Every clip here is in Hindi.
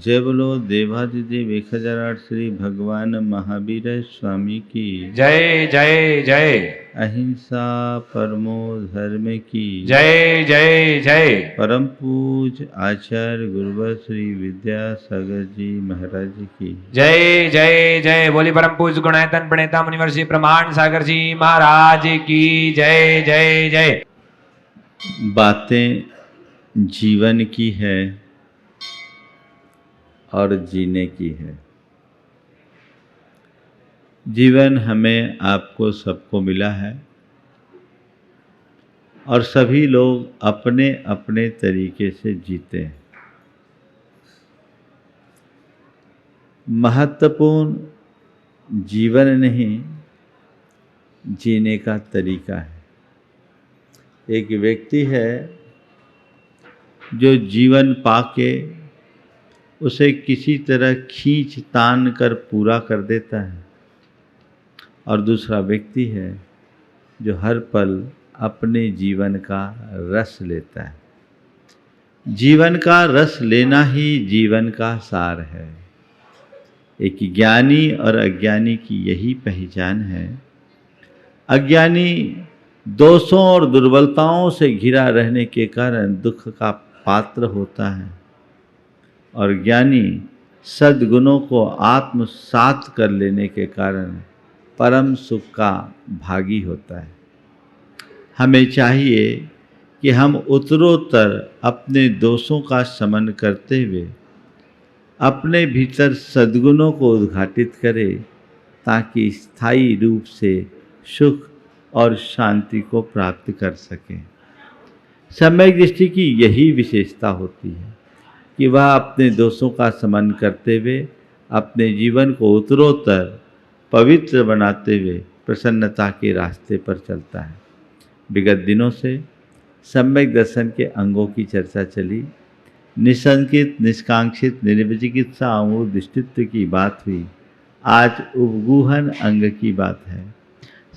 जय बोलो देवादिदेव 1008 श्री भगवान महावीर स्वामी की जय जय जय। अहिंसा परमो धर्म की जय जय जय। परम पूज आचार्य गुरुवर श्री विद्यासागर जी महाराज की जय जय जय। बोली परम पूज गुणायतन प्रणेता मुनिवर श्री प्रमाण सागर जी महाराज की जय जय जय। बातें जीवन की है और जीने की है। जीवन हमें आपको सबको मिला है और सभी लोग अपने अपने तरीके से जीते हैं। महत्वपूर्ण जीवन नहीं, जीने का तरीका है। एक व्यक्ति है जो जीवन पाके उसे किसी तरह खींच तान कर पूरा कर देता है, और दूसरा व्यक्ति है जो हर पल अपने जीवन का रस लेता है। जीवन का रस लेना ही जीवन का सार है। एक ज्ञानी और अज्ञानी की यही पहचान है। अज्ञानी दोषों और दुर्बलताओं से घिरा रहने के कारण दुख का पात्र होता है, और ज्ञानी सद्गुणों को आत्मसात कर लेने के कारण परम सुख का भागी होता है। हमें चाहिए कि हम उत्तरोत्तर अपने दोषों का शमन करते हुए अपने भीतर सद्गुणों को उद्घाटित करें, ताकि स्थायी रूप से सुख और शांति को प्राप्त कर सकें। सम्यक दृष्टि की यही विशेषता होती है कि वह अपने दोषों का शमन करते हुए अपने जीवन को उत्तरोत्तर पवित्र बनाते हुए प्रसन्नता के रास्ते पर चलता है। विगत दिनों से सम्यक दर्शन के अंगों की चर्चा चली। निशंकित, निष्कांक्षित, निर्विचिकित्सा और दृष्टित्व की बात हुई। आज उपगूहन अंग की बात है।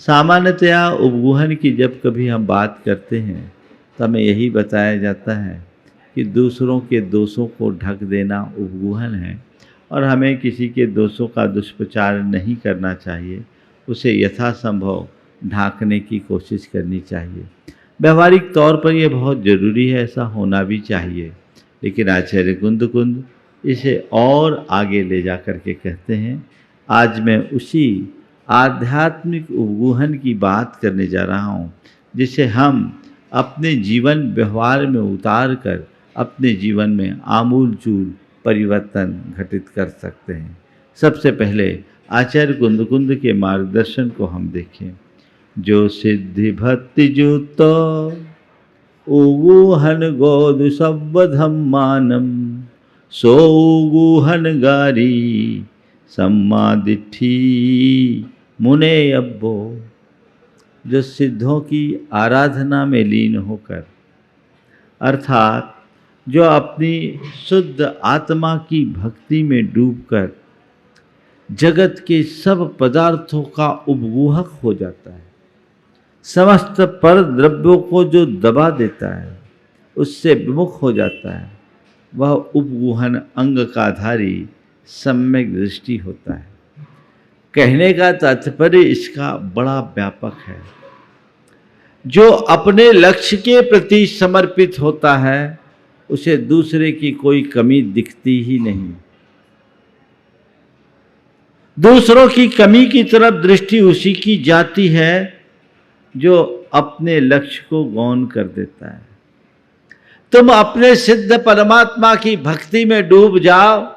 सामान्यतया उपगूहन की जब कभी हम बात करते हैं तो हमें यही बताया जाता है कि दूसरों के दोषों को ढक देना उपगूहन है, और हमें किसी के दोषों का दुष्प्रचार नहीं करना चाहिए। उसे यथासंभव ढांकने की कोशिश करनी चाहिए। व्यवहारिक तौर पर यह बहुत ज़रूरी है, ऐसा होना भी चाहिए। लेकिन आचार्य कुंद इसे और आगे ले जा कर के कहते हैं, आज मैं उसी आध्यात्मिक उपगूहन की बात करने जा रहा हूँ, जिसे हम अपने जीवन व्यवहार में उतार कर अपने जीवन में आमूलचूल परिवर्तन घटित कर सकते हैं। सबसे पहले आचार्य कुंद के मार्गदर्शन को हम देखें। जो सिद्धि भक्ति जुतो उगूहन गोद सब्बधम्मानम सो उगूहन गारी सम्मादिठी मुने अब्बो। जो सिद्धों की आराधना में लीन होकर, अर्थात जो अपनी शुद्ध आत्मा की भक्ति में डूबकर जगत के सब पदार्थों का उपगूहक हो जाता है, समस्त पर द्रव्यों को जो दबा देता है, उससे विमुख हो जाता है, वह उपगूहन अंग का धारी सम्यक दृष्टि होता है। कहने का तात्पर्य इसका बड़ा व्यापक है। जो अपने लक्ष्य के प्रति समर्पित होता है, उसे दूसरे की कोई कमी दिखती ही नहीं। दूसरों की कमी की तरफ दृष्टि उसी की जाती है जो अपने लक्ष्य को गौण कर देता है। तुम अपने सिद्ध परमात्मा की भक्ति में डूब जाओ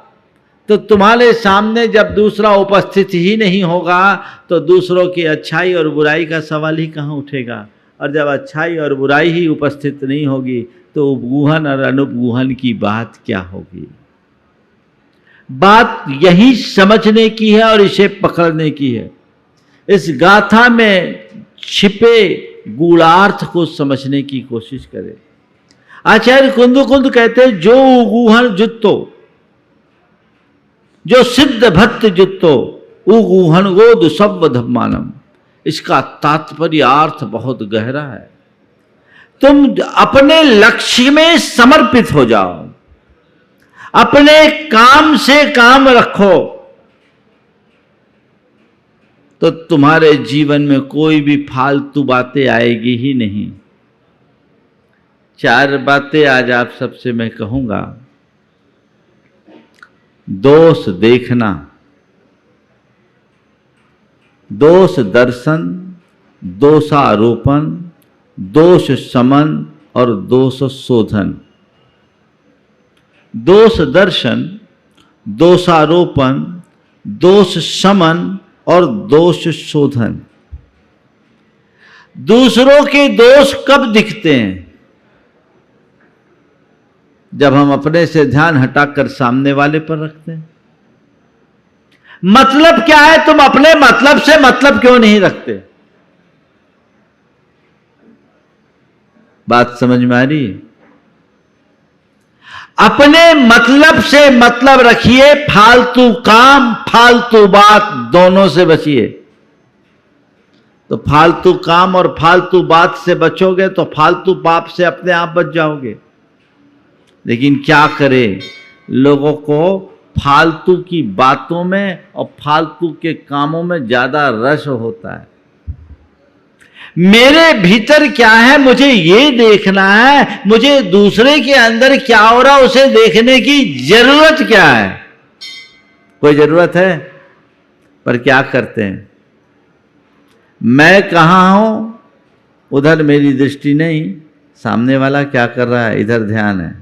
तो तुम्हारे सामने जब दूसरा उपस्थित ही नहीं होगा तो दूसरों की अच्छाई और बुराई का सवाल ही कहाँ उठेगा। और जब अच्छाई और बुराई ही उपस्थित नहीं होगी तो उपगूहन और अनुपगूहन की बात क्या होगी। बात यही समझने की है और इसे पकड़ने की है। इस गाथा में छिपे गूढ़ार्थ को समझने की कोशिश करें। आचार्य कुंद कहते हैं, जो उगूहन जुत्तो, जो सिद्ध भक्त जुत्तो उगूहन गोद सब धम्मानम। इसका तात्पर्य अर्थ बहुत गहरा है। तुम अपने लक्ष्य में समर्पित हो जाओ, अपने काम से काम रखो तो तुम्हारे जीवन में कोई भी फालतू बातें आएगी ही नहीं। 4 बातें आज आप सबसे मैं कहूंगा। दोष देखना, दोष दर्शन, दोषारोपण, दोष शमन और दोष शोधन। दोष दर्शन, दोषारोपण, दोष शमन और दोष शोधन। दूसरों के दोष कब दिखते हैं? जब हम अपने से ध्यान हटाकर सामने वाले पर रखते हैं। मतलब क्या है? तुम अपने मतलब से मतलब क्यों नहीं रखते? बात समझ में आ रही है? अपने मतलब से मतलब रखिए, फालतू काम फालतू बात दोनों से बचिए। तो फालतू काम और फालतू बात से बचोगे तो फालतू पाप से अपने आप बच जाओगे। लेकिन क्या करें, लोगों को फालतू की बातों में और फालतू के कामों में ज्यादा रस होता है। मेरे भीतर क्या है मुझे ये देखना है, मुझे दूसरे के अंदर क्या हो रहा उसे देखने की जरूरत क्या है? कोई जरूरत है? पर क्या करते हैं, मैं कहां हूं उधर मेरी दृष्टि नहीं, सामने वाला क्या कर रहा है इधर ध्यान है।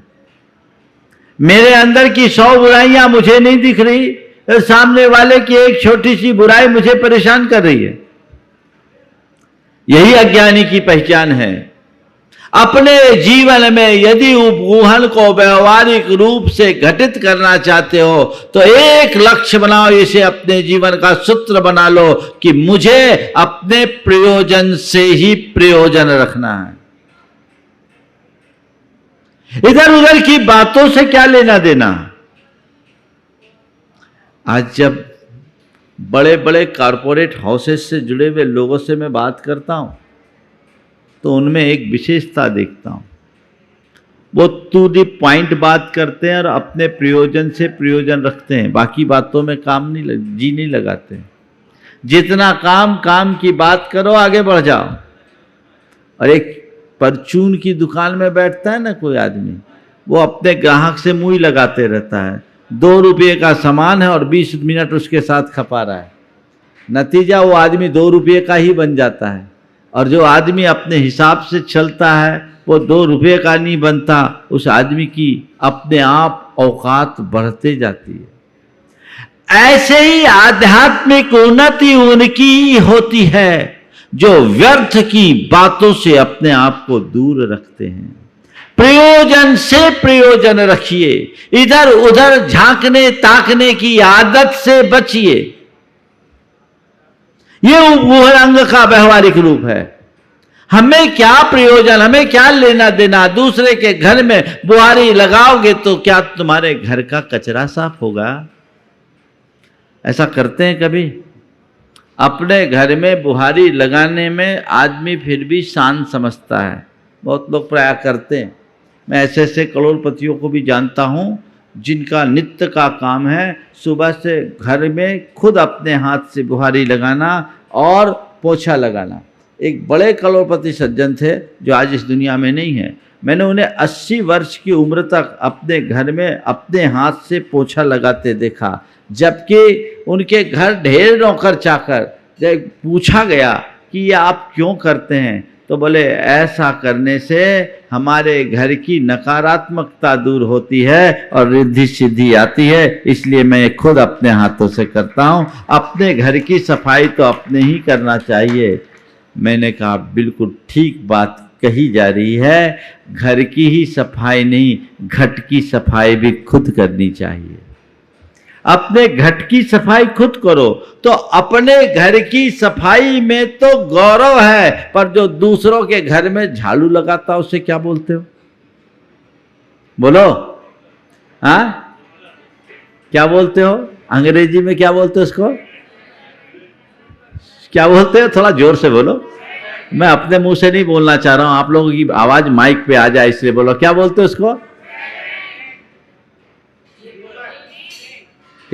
मेरे अंदर की 100 बुराइयां मुझे नहीं दिख रही, सामने वाले की एक छोटी सी बुराई मुझे परेशान कर रही है। यही अज्ञानी की पहचान है। अपने जीवन में यदि उपगूहन को व्यवहारिक रूप से घटित करना चाहते हो तो एक लक्ष्य बनाओ, इसे अपने जीवन का सूत्र बना लो कि मुझे अपने प्रयोजन से ही प्रयोजन रखना है। इधर उधर की बातों से क्या लेना देना। आज जब बड़े बड़े कॉरपोरेट हाउसेस से जुड़े हुए लोगों से मैं बात करता हूं तो उनमें एक विशेषता देखता हूं, वो टू द पॉइंट बात करते हैं और अपने प्रयोजन से प्रयोजन रखते हैं, बाकी बातों में काम जी नहीं लगाते। जितना काम की बात करो, आगे बढ़ जाओ। और एक परचून की दुकान में बैठता है ना कोई आदमी, वो अपने ग्राहक से मुंह लगाते रहता है। 2 रुपये का सामान है और 20 मिनट उसके साथ खपा रहा है। नतीजा वो आदमी 2 रुपये का ही बन जाता है, और जो आदमी अपने हिसाब से चलता है वो 2 रुपये का नहीं बनता, उस आदमी की अपने आप औकात बढ़ते जाती है। ऐसे ही आध्यात्मिक उन्नति उनकी होती है जो व्यर्थ की बातों से अपने आप को दूर रखते हैं। प्रयोजन से प्रयोजन रखिए, इधर उधर झांकने ताकने की आदत से बचिए। यह उपगूहन अंग का व्यवहारिक रूप है। हमें क्या प्रयोजन, हमें क्या लेना देना। दूसरे के घर में बुहारी लगाओगे तो क्या तुम्हारे घर का कचरा साफ होगा? ऐसा करते हैं कभी? अपने घर में बुहारी लगाने में आदमी फिर भी शान समझता है, बहुत लोग प्राय करते हैं। मैं ऐसे ऐसे करोड़पतियों को भी जानता हूं जिनका नित्य का काम है सुबह से घर में खुद अपने हाथ से बुहारी लगाना और पोछा लगाना। एक बड़े करोड़पति सज्जन थे जो आज इस दुनिया में नहीं है। मैंने उन्हें 80 वर्ष की उम्र तक अपने घर में अपने हाथ से पोछा लगाते देखा, जबकि उनके घर ढेर नौकर चाकर। जब पूछा गया कि ये आप क्यों करते हैं तो बोले ऐसा करने से हमारे घर की नकारात्मकता दूर होती है और रिद्धि सिद्धि आती है, इसलिए मैं खुद अपने हाथों से करता हूं। अपने घर की सफाई तो अपने ही करना चाहिए। मैंने कहा बिल्कुल ठीक बात कही जा रही है, घर की ही सफाई नहीं घट की सफाई भी खुद करनी चाहिए। अपने घट की सफाई खुद करो तो अपने घर की सफाई में तो गौरव है, पर जो दूसरों के घर में झाड़ू लगाता है उसे क्या बोलते हो? बोलो, हाँ क्या बोलते हो? अंग्रेजी में क्या बोलते हो उसको? क्या बोलते हो? थोड़ा जोर से बोलो। मैं अपने मुंह से नहीं बोलना चाह रहा हूं, आप लोगों की आवाज माइक पे आ जाए इसलिए बोलो। क्या बोलते हो उसको?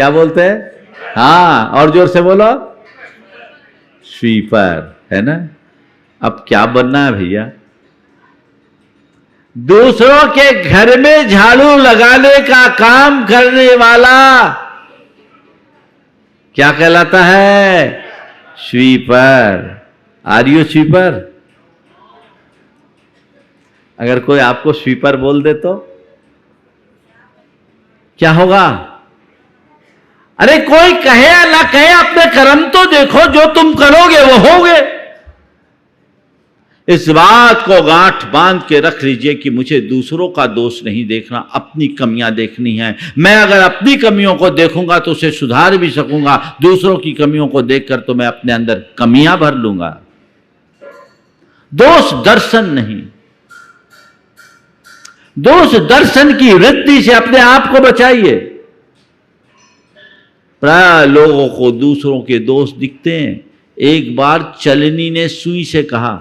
क्या बोलते हैं? हाँ, और जोर से बोलो, स्वीपर, है ना। अब क्या बनना है भैया? दूसरों के घर में झाड़ू लगाने का काम करने वाला क्या कहलाता है? स्वीपर। Are you sweeper? अगर कोई आपको स्वीपर बोल दे तो क्या होगा? अरे कोई कहे या ना कहे, अपने कर्म तो देखो, जो तुम करोगे वो होगे। इस बात को गांठ बांध के रख लीजिए कि मुझे दूसरों का दोष नहीं देखना, अपनी कमियां देखनी है। मैं अगर अपनी कमियों को देखूंगा तो उसे सुधार भी सकूंगा, दूसरों की कमियों को देखकर तो मैं अपने अंदर कमियां भर लूंगा। दोष दर्शन नहीं, दोष दर्शन की वृत्ति से अपने आप को बचाइए। प्राय लोगों को दूसरों के दोष दिखते हैं। एक बार चलनी ने सुई से कहा,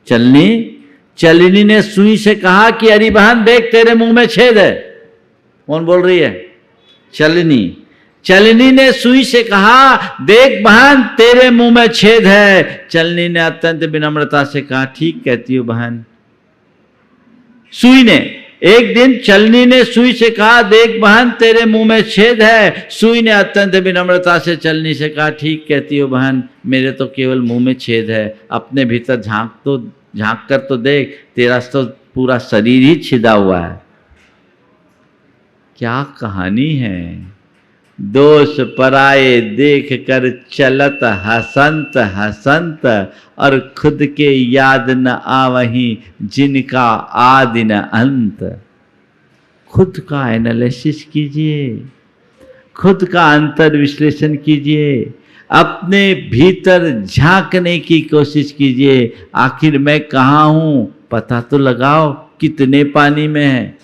चलनी ने सुई से कहा कि अरे बहन देख, तेरे मुंह में छेद है। कौन बोल रही है? चलनी ने सुई से कहा, देख बहन तेरे मुंह में छेद है। चलनी ने अत्यंत विनम्रता से कहा, ठीक कहती हो बहन। सुई ने एक दिन चलनी ने सुई से कहा, देख बहन तेरे मुंह में छेद है। सुई ने अत्यंत विनम्रता से चलनी से कहा, ठीक कहती हो बहन, मेरे तो केवल मुंह में छेद है, अपने भीतर झांक कर तो देख, तेरा तो पूरा शरीर ही छिदा हुआ है। क्या कहानी है? दोष पराये देख कर चलत हसंत हसंत, और खुद के याद न आवहीं जिनका आदि न अंत। खुद का एनालिसिस कीजिए, खुद का अंतर विश्लेषण कीजिए, अपने भीतर झांकने की कोशिश कीजिए। आखिर मैं कहाँ हूं, पता तो लगाओ, कितने पानी में है।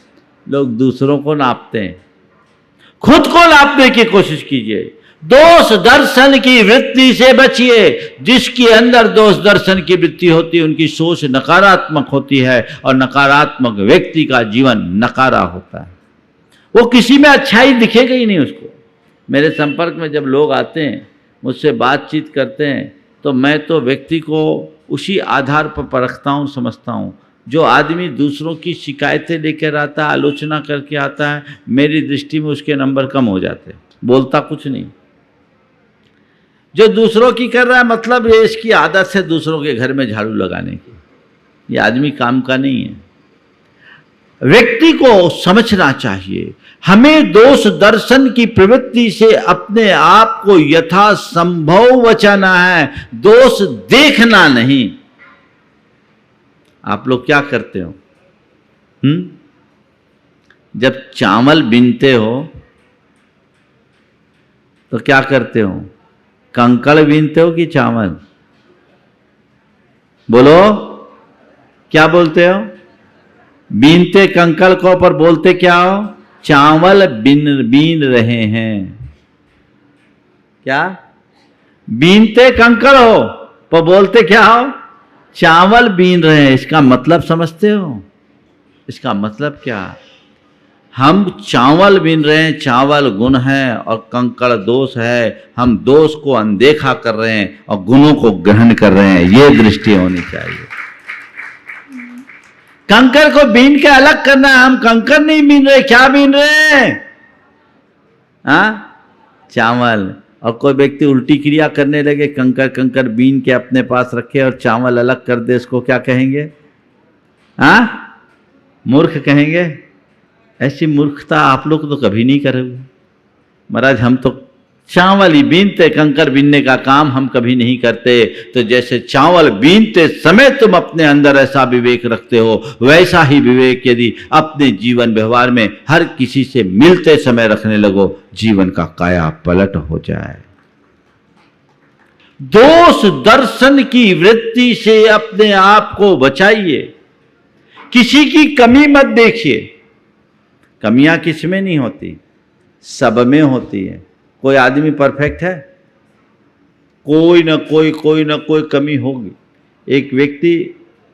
लोग दूसरों को नापते हैं, खुद को नापने की कोशिश कीजिए। दोष दर्शन की वृत्ति से बचिए। जिसके अंदर दोष दर्शन की वृत्ति होती है उनकी सोच नकारात्मक होती है, और नकारात्मक व्यक्ति का जीवन नकारा होता है। वो किसी में अच्छाई दिखेगा ही नहीं उसको। मेरे संपर्क में जब लोग आते हैं, मुझसे बातचीत करते हैं, तो मैं तो व्यक्ति को उसी आधार पर परखता हूँ, समझता हूँ। जो आदमी दूसरों की शिकायतें लेकर आता है, आलोचना करके आता है, मेरी दृष्टि में उसके नंबर कम हो जाते हैं, बोलता कुछ नहीं। जो दूसरों की कर रहा है, मतलब ये इसकी आदत है दूसरों के घर में झाड़ू लगाने की, ये आदमी काम का नहीं है। व्यक्ति को समझना चाहिए, हमें दोष दर्शन की प्रवृत्ति से अपने आप को यथासंभव बचाना है, दोष देखना नहीं। आप लोग क्या करते हो? जब चावल बीनते हो तो क्या करते हो? कंकड़ बीनते हो कि चावल? बोलो, क्या बोलते हो? बीनते कंकड़ को, पर बोलते क्या हो? चावल बीन रहे हैं। क्या? बीनते कंकड़ हो, पर बोलते क्या हो? चावल बीन रहे हैं। इसका मतलब समझते हो? इसका मतलब क्या? हम चावल बीन रहे हैं, चावल गुण है और कंकड़ दोष है। हम दोष को अनदेखा कर रहे हैं और गुणों को ग्रहण कर रहे हैं। ये दृष्टि होनी चाहिए। कंकड़ को बीन के अलग करना है। हम कंकड़ नहीं बीन रहे, क्या बीन रहे हैं? चावल। और कोई व्यक्ति उल्टी क्रिया करने लगे, कंकड़ बीन के अपने पास रखे और चावल अलग कर दे, इसको क्या कहेंगे? मूर्ख कहेंगे। ऐसी मूर्खता आप लोग तो कभी नहीं करोगे। महाराज हम तो चावल ही बीनते, कंकड़ बीनने का काम हम कभी नहीं करते। तो जैसे चावल बीनते समय तुम अपने अंदर ऐसा विवेक रखते हो, वैसा ही विवेक यदि अपने जीवन व्यवहार में हर किसी से मिलते समय रखने लगो, जीवन का काया पलट हो जाए। दोष दर्शन की वृत्ति से अपने आप को बचाइए। किसी की कमी मत देखिए। कमियां किस में नहीं होती, सब में होती है। कोई आदमी परफेक्ट है? कोई ना कोई कमी होगी। एक व्यक्ति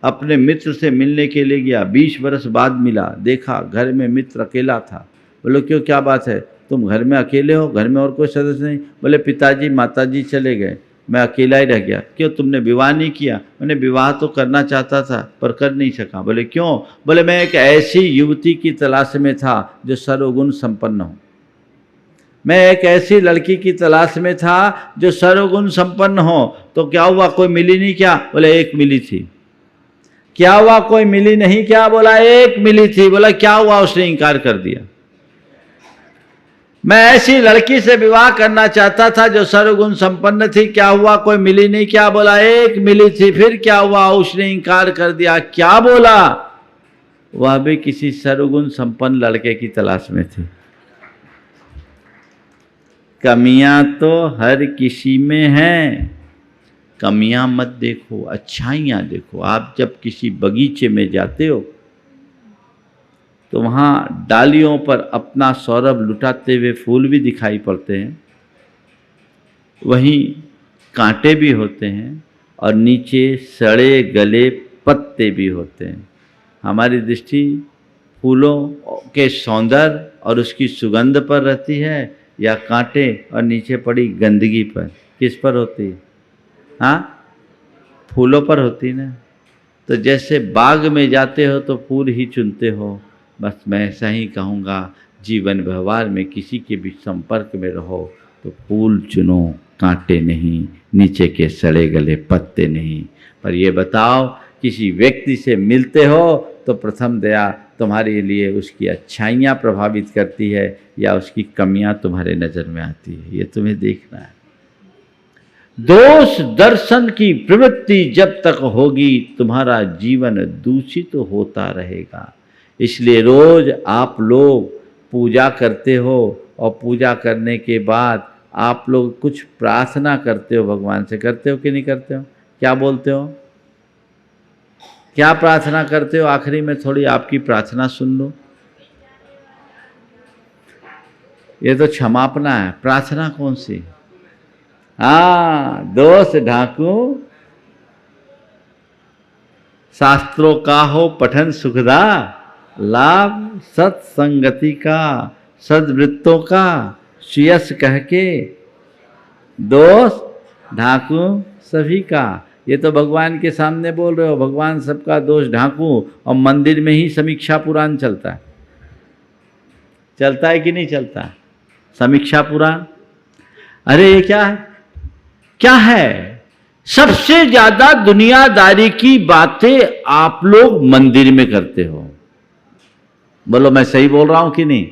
अपने मित्र से मिलने के लिए गया, 20 वर्ष बाद मिला, देखा घर में मित्र अकेला था। बोलो क्यों, क्या बात है? तुम घर में अकेले हो, घर में और कोई सदस्य नहीं? बोले पिताजी माताजी चले गए, मैं अकेला ही रह गया। क्यों, तुमने विवाह नहीं किया? मैंने विवाह तो करना चाहता था पर कर नहीं सका। बोले क्यों? बोले मैं एक ऐसी युवती की तलाश में था जो सर्वगुण संपन्न हो। मैं एक ऐसी लड़की की तलाश में था जो सर्वगुण संपन्न हो। तो क्या हुआ, कोई मिली नहीं क्या? बोले एक मिली थी। क्या हुआ, कोई मिली नहीं क्या? बोला एक मिली थी। बोला क्या हुआ? उसने इनकार कर दिया। मैं ऐसी लड़की से विवाह करना चाहता था जो सर्वगुण संपन्न थी। क्या हुआ, कोई मिली नहीं क्या? बोला एक मिली थी। फिर क्या हुआ? उसने इनकार कर दिया। क्या बोला? वह भी किसी सर्वगुण संपन्न लड़के की तलाश में थी। कमियां तो हर किसी में हैं, कमियां मत देखो, अच्छाइयां देखो। आप जब किसी बगीचे में जाते हो तो वहाँ डालियों पर अपना सौरभ लुटाते हुए फूल भी दिखाई पड़ते हैं, वहीं कांटे भी होते हैं और नीचे सड़े गले पत्ते भी होते हैं। हमारी दृष्टि फूलों के सौंदर्य और उसकी सुगंध पर रहती है या कांटे और नीचे पड़ी गंदगी पर? किस पर होती है? हाँ, फूलों पर होती ना। तो जैसे बाग में जाते हो तो फूल ही चुनते हो, बस मैं ऐसा ही कहूँगा, जीवन व्यवहार में किसी के भी संपर्क में रहो तो फूल चुनो, कांटे नहीं, नीचे के सड़े गले पत्ते नहीं। पर ये बताओ, किसी व्यक्ति से मिलते हो तो प्रथम दया तुम्हारे लिए उसकी अच्छाइयाँ प्रभावित करती है या उसकी कमियाँ तुम्हारे नज़र में आती है, ये तुम्हें देखना है। दोष दर्शन की प्रवृत्ति जब तक होगी तुम्हारा जीवन दूषित होता रहेगा। इसलिए रोज आप लोग पूजा करते हो और पूजा करने के बाद आप लोग कुछ प्रार्थना करते हो, भगवान से करते हो कि नहीं करते हो? क्या बोलते हो, क्या प्रार्थना करते हो? आखिरी में थोड़ी आपकी प्रार्थना सुन लो। ये तो क्षमापना है, प्रार्थना कौन सी? हाँ, दोष ढाकूं शास्त्रों का हो पठन सुखदा, लाभ सत्संगति का, सद्वृत्तों का, श्रेयस कह के दोष ढाकूं सभी का। ये तो भगवान के सामने बोल रहे हो, भगवान सबका दोष ढाकूं, और मंदिर में ही समीक्षा पुराण चलता है। चलता है कि नहीं चलता समीक्षा पुराण? अरे ये क्या है, क्या है? सबसे ज्यादा दुनियादारी की बातें आप लोग मंदिर में करते हो। बोलो मैं सही बोल रहा हूं कि नहीं?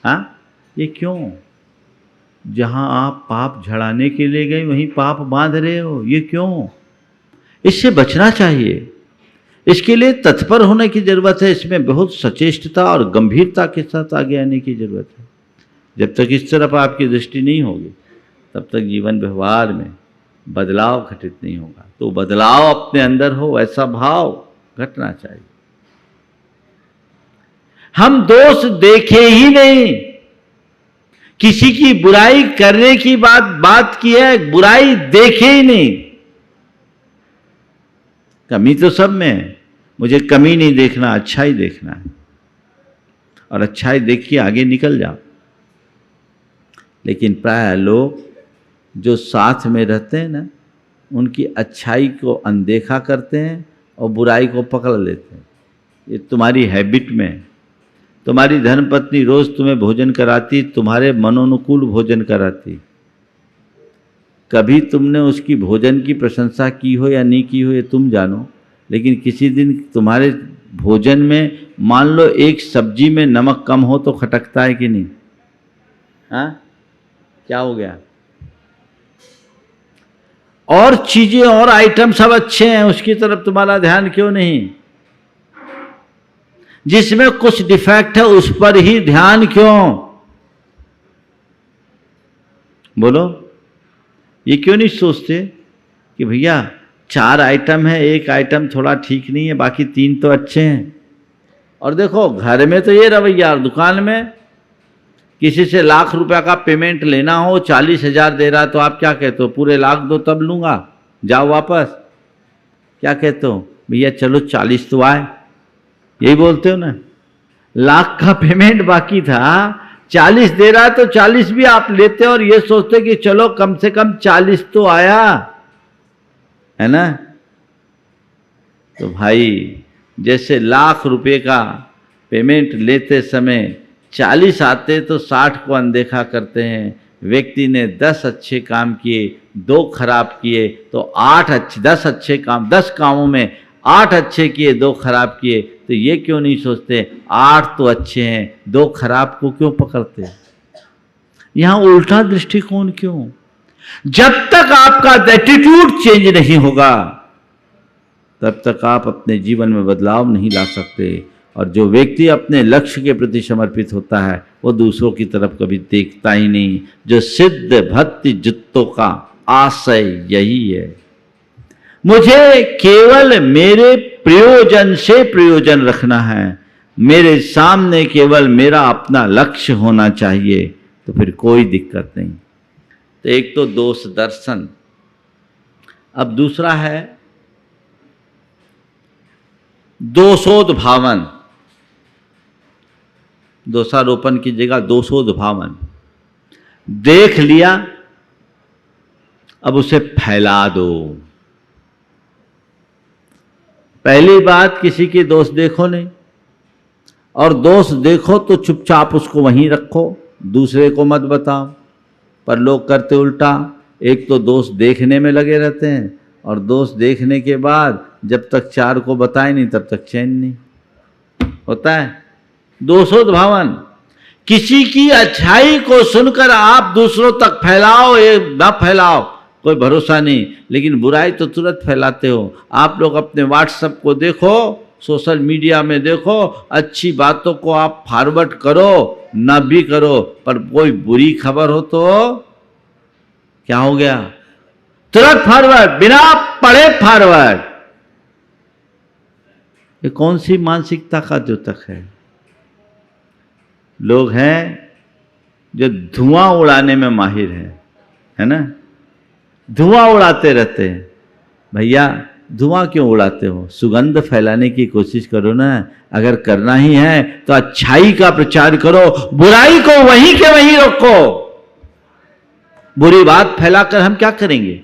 हाँ, ये क्यों? जहां आप पाप झड़ाने के लिए गए वहीं पाप बांध रहे हो, ये क्यों? इससे बचना चाहिए। इसके लिए तत्पर होने की जरूरत है। इसमें बहुत सचेष्टता और गंभीरता के साथ आगे आने की जरूरत है। जब तक इस तरफ आपकी दृष्टि नहीं होगी तब तक जीवन व्यवहार में बदलाव घटित नहीं होगा। तो बदलाव अपने अंदर हो, ऐसा भाव घटना चाहिए। हम दोष देखे ही नहीं, किसी की बुराई करने की बात की है, बुराई देखे ही नहीं। कमी तो सब में है, मुझे कमी नहीं देखना, अच्छाई देखना है, और अच्छाई देख के आगे निकल जाओ। लेकिन प्राय लोग जो साथ में रहते हैं ना, उनकी अच्छाई को अनदेखा करते हैं और बुराई को पकड़ लेते हैं। ये तुम्हारी हैबिट में है। तुम्हारी धर्मपत्नी रोज तुम्हें भोजन कराती, तुम्हारे मनोनुकूल भोजन कराती। कभी तुमने उसकी भोजन की प्रशंसा की हो या नहीं की हो ये तुम जानो, लेकिन किसी दिन तुम्हारे भोजन में मान लो एक सब्जी में नमक कम हो तो खटकता है कि नहीं? हाँ, क्या हो गया? और चीजें और आइटम सब अच्छे हैं, उसकी तरफ तुम्हारा ध्यान क्यों नहीं? जिसमें कुछ डिफेक्ट है उस पर ही ध्यान क्यों? बोलो, ये क्यों नहीं सोचते कि भैया 4 आइटम है, एक आइटम थोड़ा ठीक नहीं है, बाकी 3 तो अच्छे हैं। और देखो घर में तो ये रवैया, दुकान में किसी से लाख रुपया का पेमेंट लेना हो, 40,000 दे रहा तो आप क्या कहते हो? पूरे लाख दो तब लूंगा, जाओ वापस। क्या कहते हो? भैया चलो 40 तो आए, यही बोलते हो ना। लाख का पेमेंट बाकी था, 40 दे रहा है तो 40 भी आप लेते और ये सोचते कि चलो कम से कम 40 तो आया, है ना। तो भाई जैसे लाख रुपए का पेमेंट लेते समय 40 आते तो 60 को अनदेखा करते हैं। व्यक्ति ने 10 अच्छे काम किए, 2 खराब किए, तो 10 अच्छे काम, 10 कामों में 8 अच्छे किए, 2 खराब किए, तो ये क्यों नहीं सोचते 8 तो अच्छे हैं, 2 खराब को क्यों पकड़ते? यहां उल्टा दृष्टिकोण क्यों? जब तक आपका एटीट्यूड चेंज नहीं होगा तब तक आप अपने जीवन में बदलाव नहीं ला सकते। और जो व्यक्ति अपने लक्ष्य के प्रति समर्पित होता है वो दूसरों की तरफ कभी देखता ही नहीं। जो सिद्ध भक्ति जित्तों का आशय यही है, मुझे केवल मेरे प्रयोजन से प्रयोजन रखना है, मेरे सामने केवल मेरा अपना लक्ष्य होना चाहिए, तो फिर कोई दिक्कत नहीं। तो एक तो दोष दर्शन, अब दूसरा है दोषोद्भावन। दोषारोपण की जगह दोषोद्भावन। देख लिया, अब उसे फैला दो। पहली बात, किसी के दोष देखो नहीं, और दोष देखो तो चुपचाप उसको वहीं रखो, दूसरे को मत बताओ। पर लोग करते उल्टा, एक तो दोष देखने में लगे रहते हैं, और दोष देखने के बाद जब तक 4 को बताए नहीं तब तक चैन नहीं होता है। दोषोद्भावन, किसी की अच्छाई को सुनकर आप दूसरों तक फैलाओ या ना फैलाओ कोई भरोसा नहीं, लेकिन बुराई तो तुरंत फैलाते हो। आप लोग अपने व्हाट्सएप को देखो, सोशल मीडिया में देखो, अच्छी बातों को आप फॉरवर्ड करो ना भी करो, पर कोई बुरी खबर हो तो क्या हो गया, तुरंत फॉरवर्ड, बिना पढ़े फॉरवर्ड। ये कौन सी मानसिकता का द्योतक है? लोग हैं जो धुआं उड़ाने में माहिर है ना, धुआं उड़ाते रहते हैं। भैया धुआं क्यों उड़ाते हो? सुगंध फैलाने की कोशिश करो ना। अगर करना ही है तो अच्छाई का प्रचार करो, बुराई को वहीं के वहीं रोको। बुरी बात फैलाकर हम क्या करेंगे?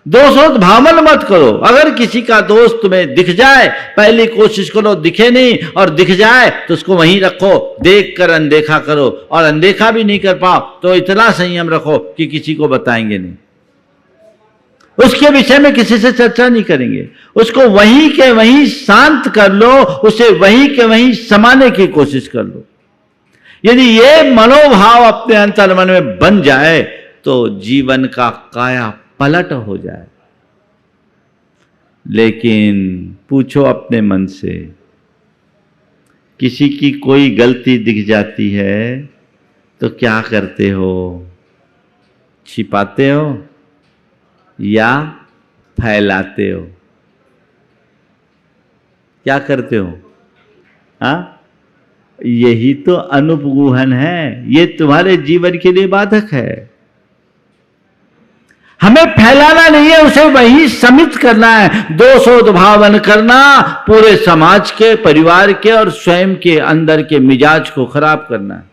दोषोद्भावन मत करो। अगर किसी का दोष तुम्हें दिख जाए, पहली कोशिश करो दिखे नहीं, और दिख जाए तो उसको वहीं रखो, देख कर अनदेखा करो। और अनदेखा भी नहीं कर पाओ तो इतना संयम रखो कि किसी को बताएंगे नहीं, उसके विषय में किसी से चर्चा नहीं करेंगे, उसको वहीं के वहीं शांत कर लो, उसे वहीं के वहीं समाने की कोशिश कर लो। यदि ये मनोभाव अपने अंतर्मन में बन जाए तो जीवन का काया पलट हो जाए। लेकिन पूछो अपने मन से, किसी की कोई गलती दिख जाती है तो क्या करते हो? छिपाते हो या फैलाते हो? क्या करते हो? हाँ, यही तो अनुपगुहन है, ये तुम्हारे जीवन के लिए बाधक है। हमें फैलाना नहीं है, उसे वही समित करना है। दोषोद्भावन करना पूरे समाज के, परिवार के और स्वयं के अंदर के मिजाज को खराब करना है।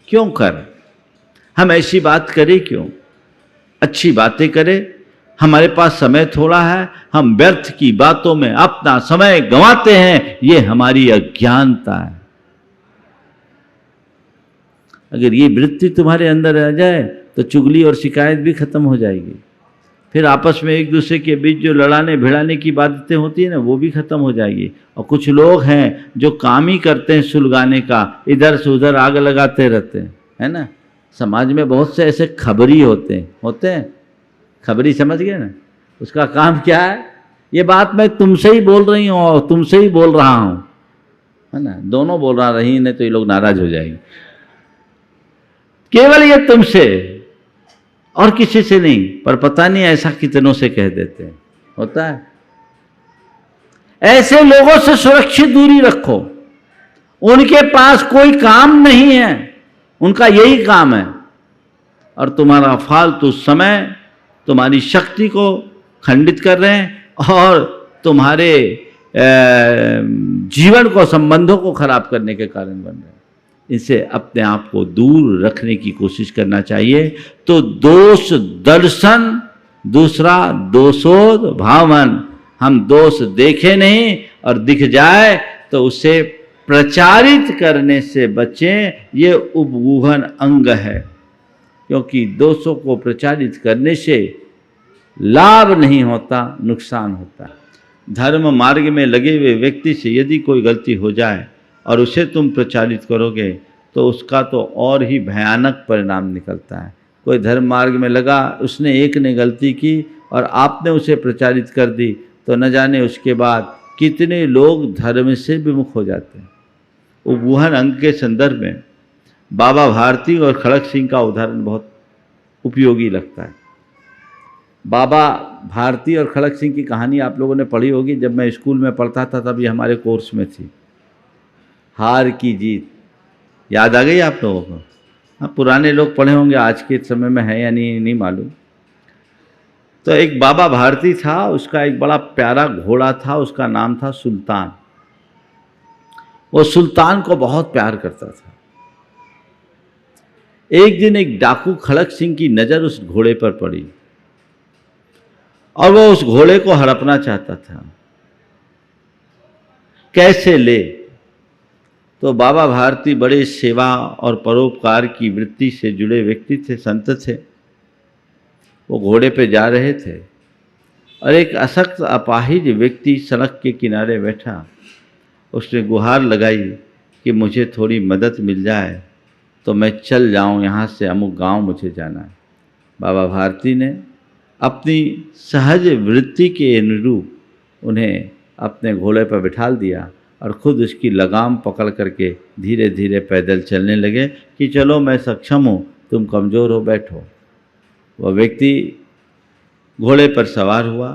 क्यों कर? हम ऐसी बात करें क्यों? अच्छी बातें करें। हमारे पास समय थोड़ा है, हम व्यर्थ की बातों में अपना समय गंवाते हैं, ये हमारी अज्ञानता है। अगर ये वृत्ति तुम्हारे अंदर आ जाए तो चुगली और शिकायत भी खत्म हो जाएगी। फिर आपस में एक दूसरे के बीच जो लड़ाने भिड़ाने की बातें होती है ना, वो भी खत्म हो जाएगी। और कुछ लोग हैं जो काम ही करते हैं सुलगाने का, इधर से उधर आग लगाते रहते हैं, है ना। समाज में बहुत से ऐसे खबरी होते हैं। खबरी समझ गए ना, उसका काम क्या है? ये बात मैं तुमसे ही बोल रही हूँ और तुमसे ही बोल रहा हूँ, है ना। दोनों बोल रहा रही नहीं तो ये लोग नाराज हो जाएंगे। केवल ये तुमसे और किसी से नहीं, पर पता नहीं ऐसा कितनों से कह देते हैं, होता है। ऐसे लोगों से सुरक्षित दूरी रखो। उनके पास कोई काम नहीं है, उनका यही काम है, और तुम्हारा फालतू समय तुम्हारी शक्ति को खंडित कर रहे हैं और तुम्हारे जीवन को, संबंधों को खराब करने के कारण बन रहे हैं। इनसे अपने आप को दूर रखने की कोशिश करना चाहिए। तो दोष दर्शन, दूसरा दोषोद भावन। हम दोष देखे नहीं और दिख जाए तो उसे प्रचारित करने से बचें। ये उपगूहन अंग है, क्योंकि दोषों को प्रचारित करने से लाभ नहीं होता, नुकसान होता है। धर्म मार्ग में लगे हुए व्यक्ति से यदि कोई गलती हो जाए और उसे तुम प्रचारित करोगे तो उसका तो और ही भयानक परिणाम निकलता है। कोई धर्म मार्ग में लगा, उसने एक ने गलती की और आपने उसे प्रचारित कर दी, तो न जाने उसके बाद कितने लोग धर्म से विमुख हो जाते हैं। उपगूहन अंग के संदर्भ में बाबा भारती और खड़क सिंह का उदाहरण बहुत उपयोगी लगता है। बाबा भारती और खड़क सिंह की कहानी आप लोगों ने पढ़ी होगी। जब मैं स्कूल में पढ़ता था तब ये हमारे कोर्स में थी। हार की जीत याद आ गई आप लोगों को? हाँ, पुराने लोग पढ़े होंगे, आज के समय में है या नहीं मालूम। तो एक बाबा भारती था, उसका एक बड़ा प्यारा घोड़ा था, उसका नाम था सुल्तान। वो सुल्तान को बहुत प्यार करता था। एक दिन एक डाकू खड़क सिंह की नज़र उस घोड़े पर पड़ी और वो उस घोड़े को हड़पना चाहता था। कैसे ले? तो बाबा भारती बड़े सेवा और परोपकार की वृत्ति से जुड़े व्यक्ति थे, संत थे। वो घोड़े पे जा रहे थे और एक अशक्त अपाहिज व्यक्ति सड़क के किनारे बैठा। उसने गुहार लगाई कि मुझे थोड़ी मदद मिल जाए तो मैं चल जाऊं, यहाँ से अमुक गांव मुझे जाना है। बाबा भारती ने अपनी सहज वृत्ति के अनुरूप उन्हें अपने घोड़े पर बिठाल दिया और खुद उसकी लगाम पकड़ करके धीरे धीरे पैदल चलने लगे कि चलो मैं सक्षम हूँ, तुम कमज़ोर हो, बैठो। वह व्यक्ति घोड़े पर सवार हुआ,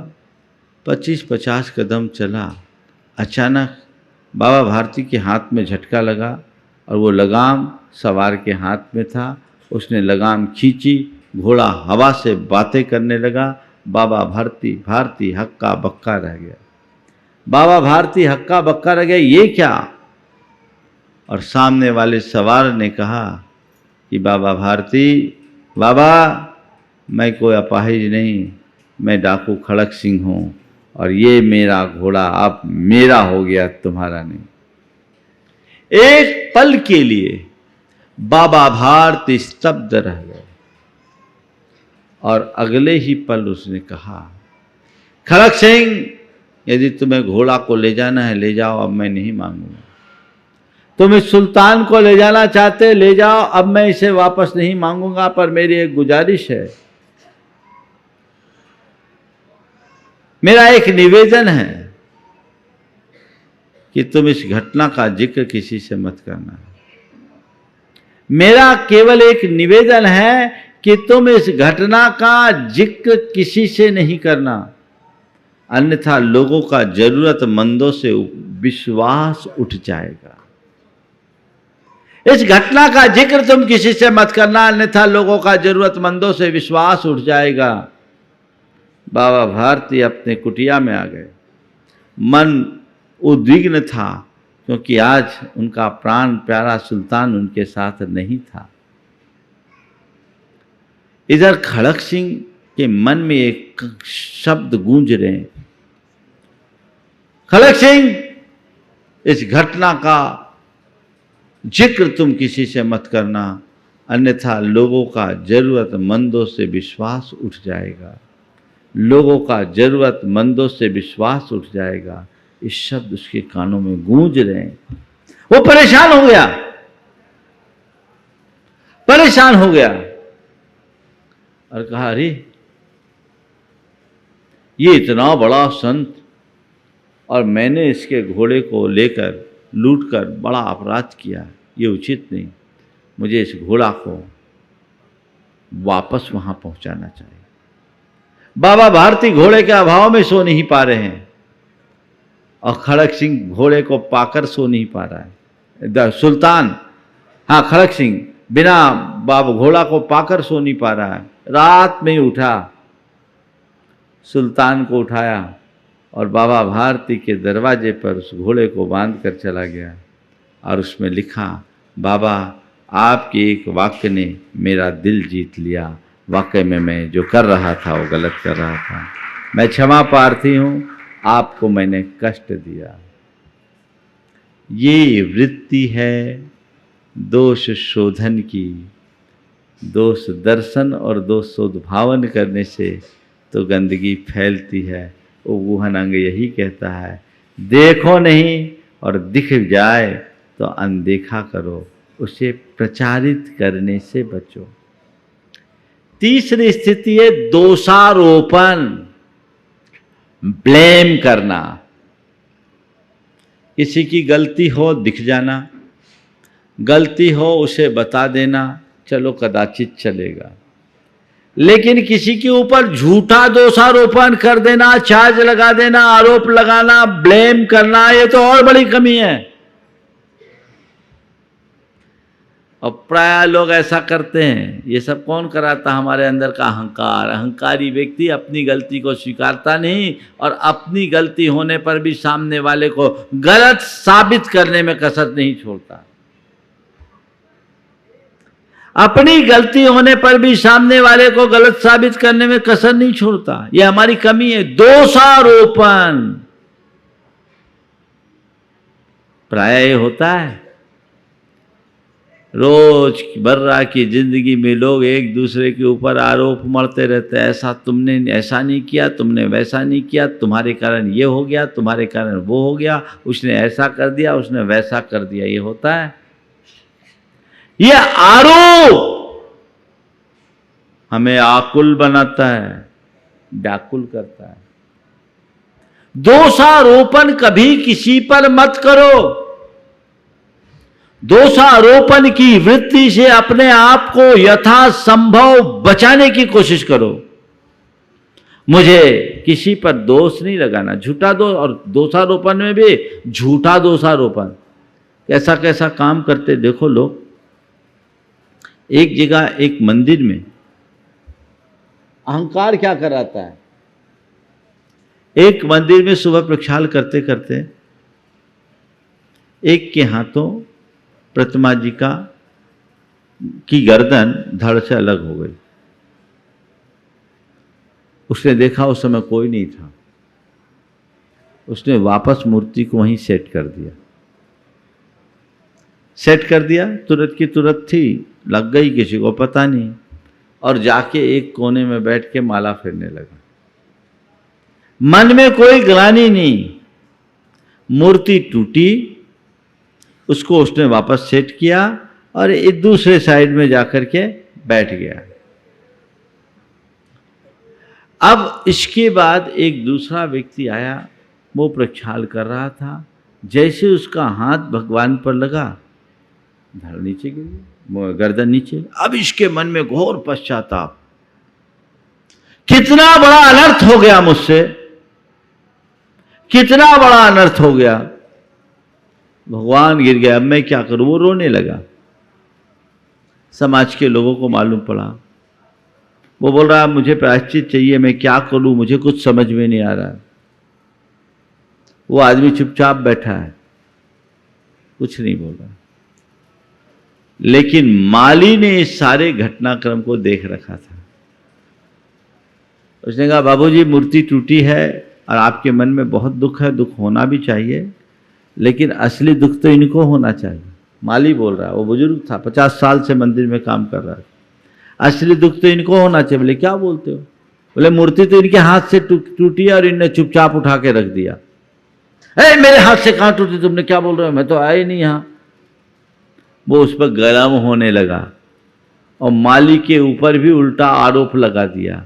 25-50 कदम चला। अचानक बाबा भारती के हाथ में झटका लगा और वो लगाम सवार के हाथ में था। उसने लगाम खींची, घोड़ा हवा से बातें करने लगा। बाबा भारती हक्का बक्का रह गया। बाबा भारती हक्का बक्का रह गया, ये क्या? और सामने वाले सवार ने कहा कि बाबा भारती, बाबा मैं कोई अपाहिज नहीं, मैं डाकू खड़क सिंह हूँ और ये मेरा घोड़ा अब मेरा हो गया, तुम्हारा नहीं। एक पल के लिए बाबा भारती स्तब्ध रह गए और अगले ही पल उसने कहा, खड़क सिंह, यदि तुम्हें घोड़ा को ले जाना है ले जाओ, अब मैं नहीं मांगूंगा। तुम इस सुल्तान को ले जाना चाहते ले जाओ, अब मैं इसे वापस नहीं मांगूंगा, पर मेरी एक गुजारिश है, मेरा एक निवेदन है कि तुम इस घटना का जिक्र किसी से मत करना। मेरा केवल एक निवेदन है कि तुम इस घटना का जिक्र किसी से नहीं करना, अन्यथा लोगों का जरूरतमंदों से विश्वास उठ जाएगा। इस घटना का जिक्र तुम किसी से मत करना, अन्यथा लोगों का जरूरतमंदों से विश्वास उठ जाएगा। बाबा भारती अपने कुटिया में आ गए। मन उद्विग्न था क्योंकि आज उनका प्राण प्यारा सुल्तान उनके साथ नहीं था। इधर खड़क सिंह के मन में एक शब्द गूंज रहे, खड़क सिंह, इस घटना का जिक्र तुम किसी से मत करना, अन्यथा लोगों का जरूरतमंदों से विश्वास उठ जाएगा। लोगों का जरूरतमंदों से विश्वास उठ जाएगा। इस शब्द उसके कानों में गूंज रहे हैं। वो परेशान हो गया, परेशान हो गया और कहा, अरे ये इतना बड़ा संत और मैंने इसके घोड़े को लेकर लूटकर बड़ा अपराध किया, ये उचित नहीं। मुझे इस घोड़ा को वापस वहां पहुंचाना चाहिए। बाबा भारती घोड़े के अभाव में सो नहीं पा रहे हैं और खड़क सिंह घोड़े को पाकर सो नहीं पा रहा है। सुल्तान, हाँ खड़क सिंह बिना बाबा घोड़ा को पाकर सो नहीं पा रहा है। रात में ही उठा, सुल्तान को उठाया और बाबा भारती के दरवाजे पर उस घोड़े को बांध कर चला गया और उसमें लिखा, बाबा आपके एक वाक्य ने मेरा दिल जीत लिया, वाकई में मैं जो कर रहा था वो गलत कर रहा था, मैं क्षमा प्रार्थी हूँ, आपको मैंने कष्ट दिया। ये वृत्ति है दोष शोधन की। दोष दर्शन और दोष शोधभावन करने से तो गंदगी फैलती है। वो गुहन अंग यही कहता है, देखो नहीं और दिख जाए तो अनदेखा करो, उसे प्रचारित करने से बचो। तीसरी स्थिति है दोषारोपण, ब्लेम करना। किसी की गलती हो दिख जाना, गलती हो उसे बता देना, चलो कदाचित चलेगा, लेकिन किसी के ऊपर झूठा दोषारोपण कर देना, चार्ज लगा देना, आरोप लगाना, ब्लेम करना, ये तो और बड़ी कमी है। और प्राय लोग ऐसा करते हैं। ये सब कौन कराता? हमारे अंदर का अहंकार। अहंकारी व्यक्ति अपनी गलती को स्वीकारता नहीं और अपनी गलती होने पर भी सामने वाले को गलत साबित करने में कसर नहीं छोड़ता। अपनी गलती होने पर भी सामने वाले को गलत साबित करने में कसर नहीं छोड़ता। यह हमारी कमी है। दोषारोपण प्राय होता है। रोज बर्रा की जिंदगी में लोग एक दूसरे के ऊपर आरोप मढ़ते रहते हैं, ऐसा तुमने ऐसा नहीं किया, तुमने वैसा नहीं किया, तुम्हारे कारण ये हो गया, तुम्हारे कारण वो हो गया, उसने ऐसा कर दिया, उसने वैसा कर दिया। ये होता है। ये आरोप हमें आकुल बनाता है, व्याकुल करता है। दोषारोपण कभी किसी पर मत करो। दोषारोपण की वृत्ति से अपने आप को यथासंभव बचाने की कोशिश करो। मुझे किसी पर दोष नहीं लगाना। झूठा दोष, और दोषारोपण में भी झूठा दोषारोपण। कैसा कैसा काम करते देखो लोग। एक जगह एक मंदिर में अहंकार क्या कराता है। एक मंदिर में सुबह प्रक्षाल करते करते एक के हाथों प्रतिमा जी की गर्दन धड़ से अलग हो गई। उसने देखा उस समय कोई नहीं था। उसने वापस मूर्ति को वहीं सेट कर दिया। सेट कर दिया, तुरंत की तुरंत थी, लग गई, किसी को पता नहीं। और जाके एक कोने में बैठ के माला फेरने लगा। मन में कोई ग्लानि नहीं। मूर्ति टूटी, उसको उसने वापस सेट किया और एक दूसरे साइड में जाकर के बैठ गया। अब इसके बाद एक दूसरा व्यक्ति आया, वो प्रक्षाल कर रहा था। जैसे उसका हाथ भगवान पर लगा, धड़ नीचे गिर, गर्दन नीचे। अब इसके मन में घोर पश्चाताप, कितना बड़ा अनर्थ हो गया मुझसे, कितना बड़ा अनर्थ हो गया, भगवान गिर गया, अब मैं क्या करूं। वो रोने लगा। समाज के लोगों को मालूम पड़ा। वो बोल रहा मुझे प्रायश्चित चाहिए, मैं क्या करूं, मुझे कुछ समझ में नहीं आ रहा। वो आदमी चुपचाप बैठा है, कुछ नहीं बोल रहा। लेकिन माली ने इस सारे घटनाक्रम को देख रखा था। उसने कहा, बाबूजी मूर्ति टूटी है और आपके मन में बहुत दुख है, दुख होना भी चाहिए, लेकिन असली दुख तो इनको होना चाहिए। माली बोल रहा है, वो बुजुर्ग था, 50 साल से मंदिर में काम कर रहा है। असली दुख तो इनको होना चाहिए। बोले क्या बोलते हो? बोले मूर्ति तो इनके हाथ से टूटी और इनने चुपचाप उठा के रख दिया। मेरे हाथ से कहाँ टूटी, तुमने क्या बोल रहे हो, मैं तो आया ही नहीं यहाँ। वो उस पर गरम होने लगा और माली के ऊपर भी उल्टा आरोप लगा दिया।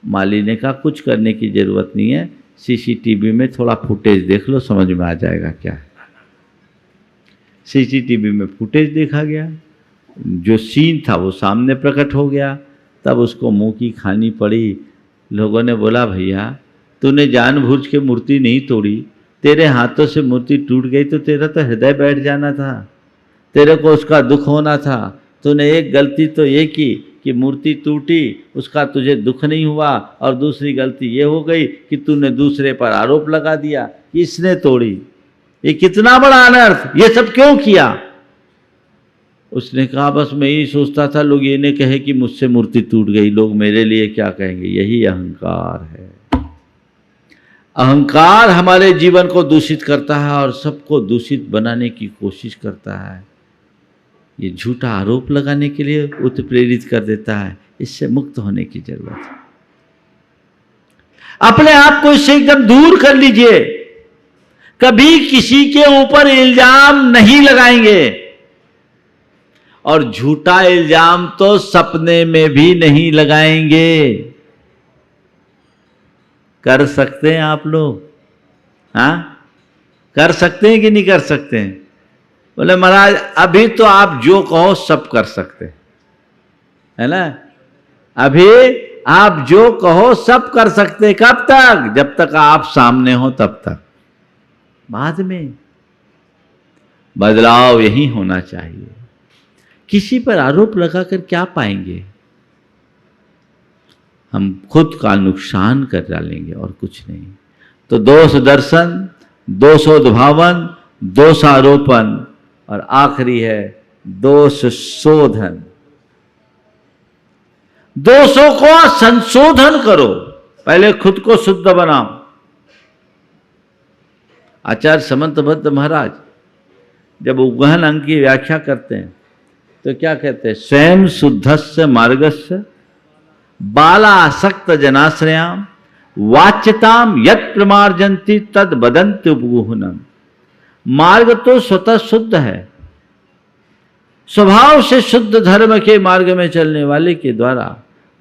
माली ने कहा कुछ करने की जरूरत नहीं है, सीसीटीवी में थोड़ा फुटेज देख लो, समझ में आ जाएगा क्या है। सीसीटीवी में फुटेज देखा गया, जो सीन था वो सामने प्रकट हो गया। तब उसको मुंह की खानी पड़ी। लोगों ने बोला, भैया तूने जानबूझ के मूर्ति नहीं तोड़ी, तेरे हाथों से मूर्ति टूट गई तो तेरा तो हृदय बैठ जाना था, तेरे को उसका दुख होना था। तूने एक गलती तो ये की कि मूर्ति टूटी, उसका तुझे दुख नहीं हुआ, और दूसरी गलती ये हो गई कि तूने दूसरे पर आरोप लगा दिया कि इसने तोड़ी। ये कितना बड़ा अनर्थ, ये सब क्यों किया? उसने कहा बस मैं यही सोचता था लोग ये नहीं कहे कि मुझसे मूर्ति टूट गई, लोग मेरे लिए क्या कहेंगे। यही अहंकार है। अहंकार हमारे जीवन को दूषित करता है और सबको दूषित बनाने की कोशिश करता है। ये झूठा आरोप लगाने के लिए उत्प्रेरित कर देता है। इससे मुक्त होने की जरूरत है। अपने आप को इससे एकदम दूर कर लीजिए। कभी किसी के ऊपर इल्जाम नहीं लगाएंगे, और झूठा इल्जाम तो सपने में भी नहीं लगाएंगे। कर सकते हैं आप लोग? हाँ, कर सकते हैं कि नहीं कर सकते हैं? बोले महाराज अभी तो आप जो कहो सब कर सकते हैं, है ना? अभी आप जो कहो सब कर सकते हैं। कब तक? जब तक आप सामने हो तब तक। बाद में बदलाव यही होना चाहिए। किसी पर आरोप लगाकर क्या पाएंगे? हम खुद का नुकसान कर डालेंगे और कुछ नहीं। तो दोष दर्शन, दोषोद्भावन, दोषारोपण, और आखिरी है दोष शोधन। दोषों को संशोधन करो, पहले खुद को शुद्ध बनाओ। आचार्य समंतभद्द महाराज जब उगहन अंग की व्याख्या करते हैं तो क्या कहते हैं? स्वयं शुद्धस्य मार्गस्य बालासक्त जनाश्रयाम वाच्यताम यत् प्रमार्जन्ति तद बदन्ति उपगुहनम। मार्ग तो स्वतः शुद्ध है, स्वभाव से शुद्ध धर्म के मार्ग में चलने वाले के द्वारा,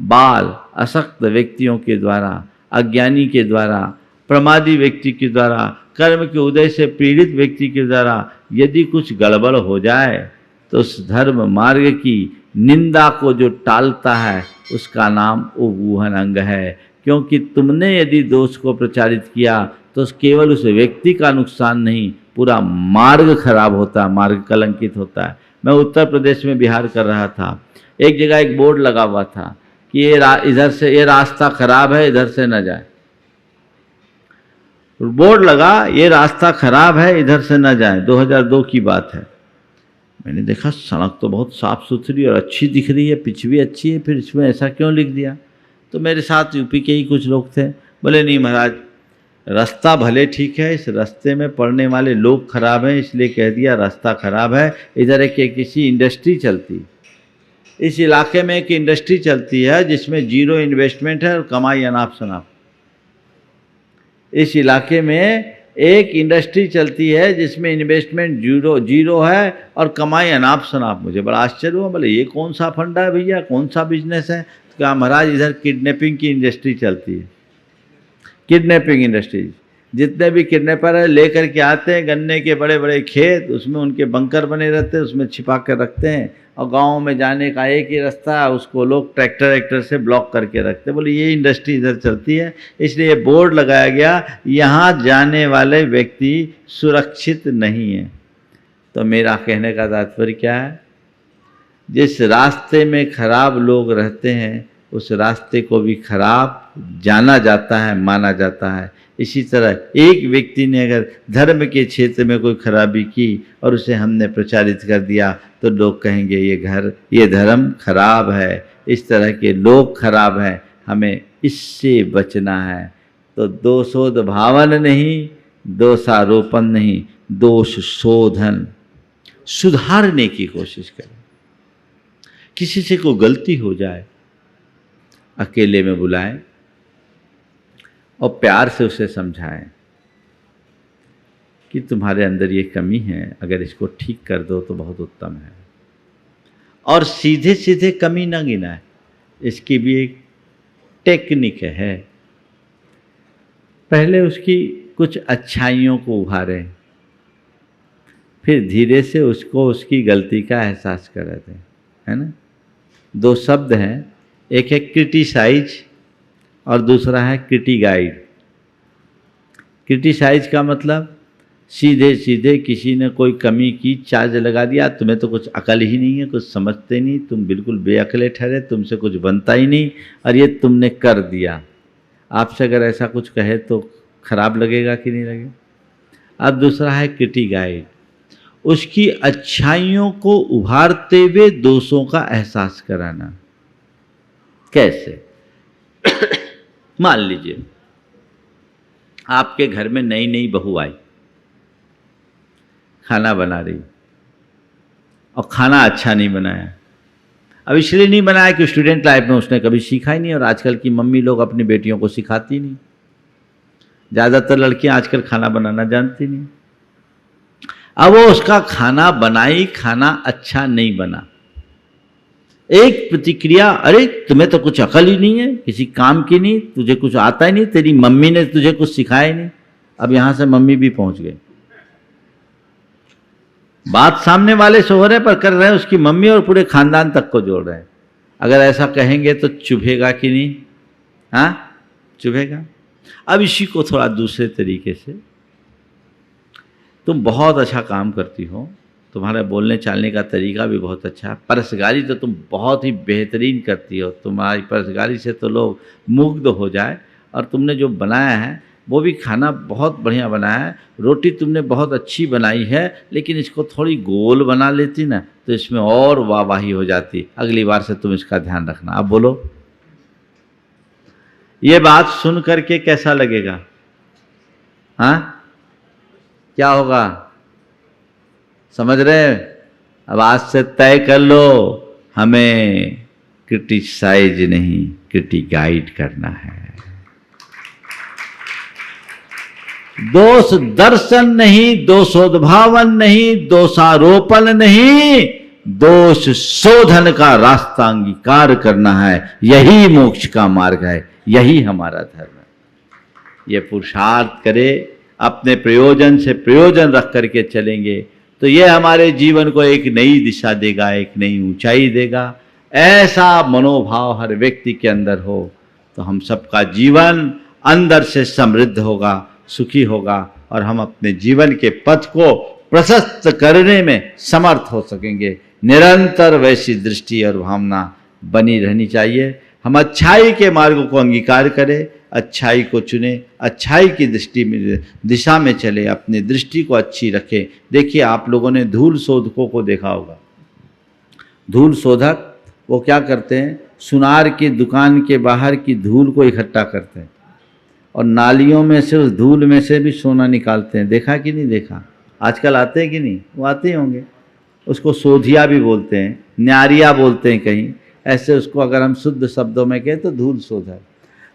बाल असक्त व्यक्तियों के द्वारा, अज्ञानी के द्वारा, प्रमादी व्यक्ति के द्वारा, कर्म के उदय से पीड़ित व्यक्ति के द्वारा यदि कुछ गड़बड़ हो जाए तो उस धर्म मार्ग की निंदा को जो टालता है उसका नाम उगूहन अंग है। क्योंकि तुमने यदि दोष को प्रचारित किया तो केवल उस व्यक्ति का नुकसान नहीं, पूरा मार्ग खराब होता है, मार्ग कलंकित होता है। मैं उत्तर प्रदेश में बिहार कर रहा था, एक जगह एक बोर्ड लगा हुआ था कि ये इधर से ये रास्ता खराब है, इधर से न जाए। बोर्ड लगा ये रास्ता खराब है, इधर से न जाए। 2002 की बात है। मैंने देखा सड़क तो बहुत साफ सुथरी और अच्छी दिख रही है, पिच भी अच्छी है, फिर इसमें ऐसा क्यों लिख दिया? तो मेरे साथ यूपी के ही कुछ लोग थे, बोले नहीं महाराज रास्ता भले ठीक है, इस रास्ते में पड़ने वाले लोग खराब हैं, इसलिए कह दिया रास्ता खराब है। इधर एक किसी इंडस्ट्री चलती, इस इलाके में एक इंडस्ट्री चलती है जिसमें जीरो इन्वेस्टमेंट है और कमाई अनाप शनाप। इस इलाके में एक इंडस्ट्री चलती है जिसमें इन्वेस्टमेंट जीरो है और कमाई अनाप शनाप। मुझे बड़ा आश्चर्य हुआ, बोले ये कौन सा फंडा है भैया, कौन सा बिजनेस है? तो कहा महाराज इधर किडनैपिंग की इंडस्ट्री चलती है। किडनैपिंग इंडस्ट्रीज, जितने भी किडनैपर है लेकर के आते हैं गन्ने के बड़े बड़े खेत, उसमें उनके बंकर बने रहते हैं, उसमें छिपा कर रखते हैं, और गांव में जाने का एक ही रास्ता है, उसको लोग ट्रैक्टर से ब्लॉक करके रखते हैं। बोले ये इंडस्ट्री इधर चलती है, इसलिए बोर्ड लगाया गया यहाँ जाने वाले व्यक्ति सुरक्षित नहीं है। तो मेरा कहने का तात्पर्य क्या है? जिस रास्ते में खराब लोग रहते हैं उस रास्ते को भी खराब जाना जाता है, माना जाता है। इसी तरह एक व्यक्ति ने अगर धर्म के क्षेत्र में कोई खराबी की और उसे हमने प्रचारित कर दिया तो लोग कहेंगे ये धर्म खराब है, इस तरह के लोग खराब हैं, हमें इससे बचना है। तो दोषोद्भावन नहीं, दोषारोपण नहीं, दोष शोधन, सुधारने की कोशिश करें। किसी से कोई गलती हो जाए अकेले में बुलाएं और प्यार से उसे समझाएं कि तुम्हारे अंदर ये कमी है, अगर इसको ठीक कर दो तो बहुत उत्तम है। और सीधे सीधे कमी ना गिनाएं, इसकी भी एक टेक्निक है। पहले उसकी कुछ अच्छाइयों को उभारें, फिर धीरे से उसको उसकी गलती का एहसास करा दें, है ना। दो शब्द हैं, एक है क्रिटिसाइज और दूसरा है क्रिटिगाइड। क्रिटिसाइज का मतलब सीधे सीधे किसी ने कोई कमी की, चार्ज लगा दिया, तुम्हें तो कुछ अकल ही नहीं है, कुछ समझते नहीं, तुम बिल्कुल बेअकले ठहरे, तुमसे कुछ बनता ही नहीं, और ये तुमने कर दिया। आपसे अगर ऐसा कुछ कहे तो खराब लगेगा कि नहीं लगेगा? अब दूसरा है क्रिटी गाइड, उसकी अच्छाइयों को उभारते हुए दोषों का एहसास कराना। कैसे? मान लीजिए आपके घर में नई नई बहू आई, खाना बना रही और खाना अच्छा नहीं बनाया। अब इसलिए नहीं बनाया कि स्टूडेंट लाइफ में उसने कभी सीखा ही नहीं, और आजकल की मम्मी लोग अपनी बेटियों को सिखाती नहीं। ज़्यादातर लड़कियां आजकल खाना बनाना जानती नहीं। अब वो उसका खाना बनाई, खाना अच्छा नहीं बना, एक प्रतिक्रिया, अरे तुम्हें तो कुछ अकल ही नहीं है, किसी काम की नहीं, तुझे कुछ आता ही नहीं, तेरी मम्मी ने तुझे कुछ सिखाया ही नहीं। अब यहां से मम्मी भी पहुंच गई। बात सामने वाले से हो रहे पर कर रहे हैं उसकी मम्मी और पूरे खानदान तक को जोड़ रहे हैं। अगर ऐसा कहेंगे तो चुभेगा कि नहीं? हाँ, चुभेगा। अब इसी को थोड़ा दूसरे तरीके से, तुम बहुत अच्छा काम करती हो, तुम्हारे बोलने चालने का तरीका भी बहुत अच्छा है, परसगारी तो तुम बहुत ही बेहतरीन करती हो, तुम्हारी परसगारी से तो लोग मुग्ध हो जाए, और तुमने जो बनाया है वो भी खाना बहुत बढ़िया बनाया है, रोटी तुमने बहुत अच्छी बनाई है, लेकिन इसको थोड़ी गोल बना लेती ना तो इसमें और वाहवाही हो जाती, अगली बार से तुम इसका ध्यान रखना। अब बोलो, ये बात सुन करके कैसा लगेगा? हाँ, क्या होगा? समझ रहे? अब आज से तय कर लो, हमें क्रिटिसाइज नहीं, क्रिटिगाइड करना है। दोष दर्शन नहीं, दोषोद्भावन नहीं, दोषारोपण नहीं, दोष शोधन का रास्ता अंगीकार करना है। यही मोक्ष का मार्ग है, यही हमारा धर्म है। ये पुरुषार्थ करे, अपने प्रयोजन से प्रयोजन रख करके चलेंगे तो ये हमारे जीवन को एक नई दिशा देगा, एक नई ऊंचाई देगा। ऐसा मनोभाव हर व्यक्ति के अंदर हो तो हम सबका जीवन अंदर से समृद्ध होगा, सुखी होगा, और हम अपने जीवन के पथ को प्रशस्त करने में समर्थ हो सकेंगे। निरंतर वैसी दृष्टि और भावना बनी रहनी चाहिए। हम अच्छाई के मार्ग को अंगीकार करें, अच्छाई को चुने, अच्छाई की दिशा में चले, अपनी दृष्टि को अच्छी रखें। देखिए, आप लोगों ने धूल शोधकों को देखा होगा। धूल शोधक वो क्या करते हैं? सुनार की दुकान के बाहर की धूल को इकट्ठा करते हैं और नालियों में से, उस धूल में से भी सोना निकालते हैं। देखा कि नहीं देखा? आजकल आते हैं कि नहीं? वो आते ही होंगे। उसको सोधिया भी बोलते हैं, न्यारिया बोलते हैं कहीं, ऐसे उसको अगर हम शुद्ध शब्दों में कहें तो धूल शोधक।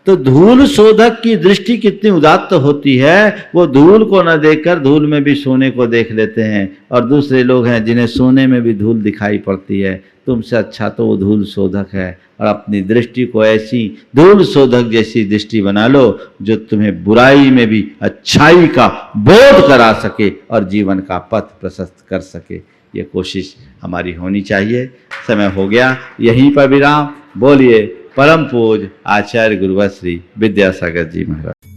तो धूल शोधक की दृष्टि कितनी उदात्त होती है, वो धूल को न देखकर धूल में भी सोने को देख लेते हैं। और दूसरे लोग हैं जिन्हें सोने में भी धूल दिखाई पड़ती है। तुमसे अच्छा तो वो धूल शोधक है। और अपनी दृष्टि को ऐसी धूल शोधक जैसी दृष्टि बना लो जो तुम्हें बुराई में भी अच्छाई का बोध करा सके और जीवन का पथ प्रशस्त कर सके। ये कोशिश हमारी होनी चाहिए। समय हो गया, यहीं पर विराम। बोलिए परम पूज्य आचार्य गुरुवर श्री विद्यासागर जी महाराज।